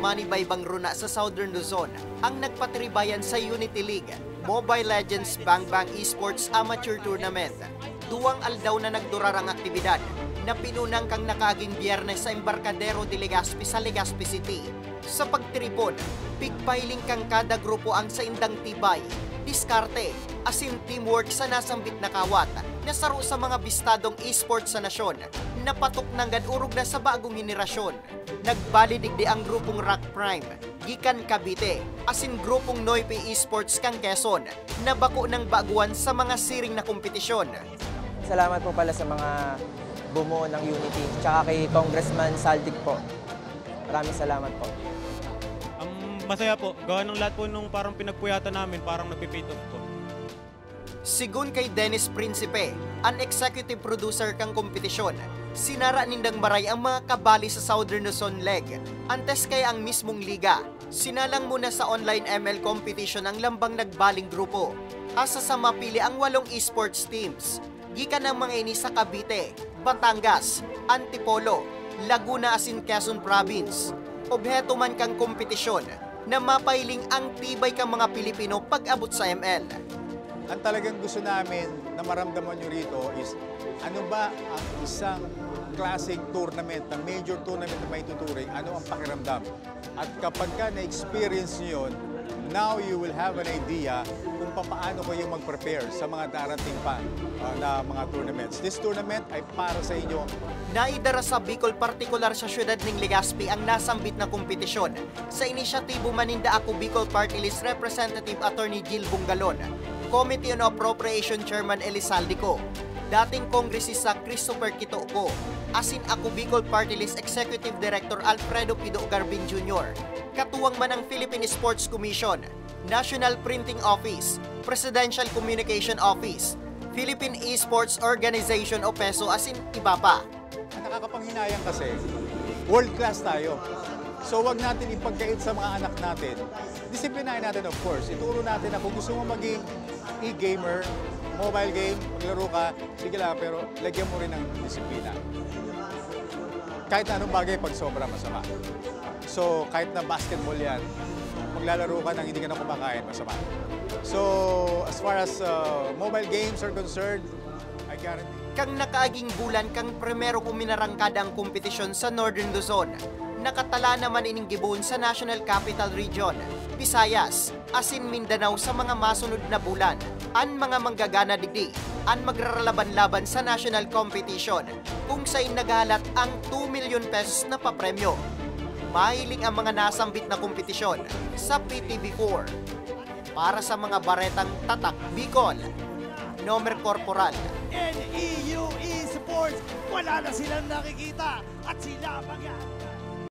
Manny Baybang Runa sa Southern Luzon ang nagpatribayan sa Unity League, Mobile Legends Bang Bang Esports Amateur Tournament. Duwang aldaw na nagdurar ang aktibidad na pinunang kang nakaaging Biyernes sa Embarcadero de Legazpi sa Legazpi City. Sa pagtripon, pigpailing kang kada grupo ang sa indang tibay, diskarte, asin teamwork sa nasambit na kawat na saro sa mga bistadong esports sa nasyon na patok ng ganurog na sa bagong henerasyon. Nagbalidigdi ang grupong Rock Prime, gikan Cavite, asin grupong Noipe Esports kang Quezon na bako ng baguan sa mga siring na kompetisyon. Salamat po pala sa mga bumuo ng Unity, tsaka kay Congressman Saldic po. Maraming salamat po. Masaya po. Gawa ng lahat po nung parang pinagpuyatan namin, parang nagpipit off po. Sigun kay Dennis Principe, ang executive producer kang kompetisyon, sinara nindang maray ang mga kabali sa Southern Luzon Leg. Antes kay ang mismong liga, sinalang muna sa online ML competition ang lambang nagbaling grupo. Asa sa mapili ang 8 esports teams. Gikan ng mga ini sa Cavite, Batangas, Antipolo, Laguna asin Quezon Province. Obheto man kang kompetisyon na mapailing ang tibay kang mga Pilipino pag-abot sa ML. Ang talagang gusto namin na maramdaman nyo rito is ano ba ang isang klaseng tournament, na major tournament na may tuturing, ano ang pakiramdam. At kapag ka na-experience nyo yun, now you will have an idea kung paano kayo mag-prepare sa mga darating pa na mga tournaments. This tournament ay para sa inyo. Naidara sa Bicol, partikular sa syudad ng Legazpi ang nasambit na kompetisyon sa inisyatibo maninda ako Bicol Party List Representative Attorney Jill Bungalon, Committee on Appropriation Chairman Elisaldico, dating kongresista Christopher Quitoco, asin ako Bicol Party List Executive Director Alfredo Pido Garbin Jr., katuwang man ang Philippine Sports Commission, National Printing Office, Presidential Communication Office, Philippine Esports Organization o PESO, asin iba pa. Ang nakakapanghinayang kasi, world class tayo. So wag natin ipagkait sa mga anak natin. Disiplinahin natin, of course. Ituro natin na kung gusto mo maging e-gamer, mobile game, maglaro ka, sige lang, pero lagyan mo rin ng disiplina. Kahit na anong bagay pag sobra masama. So kahit na basketball yan, maglalaro ka nang hindi ka na kumakain, masama. So as far as mobile games are concerned, I guarantee. Kang nakaaging bulan kang primerong uminarangkada ang kompetisyon sa Northern Luzon, nakatala naman ining gibon sa National Capital Region, Visayas, asin Mindanao sa mga masunod na bulan. An mga manggagana digdi, an magraralaban-laban sa national competition, kung saan naghalat ang 2 million pesos na papremyo. Mahiling ang mga nasambit na kompetisyon sa PTV4. Para sa mga baretang tatak Bicol, Nomer Corporal. NEU Esports, wala na silang nakikita at sila mag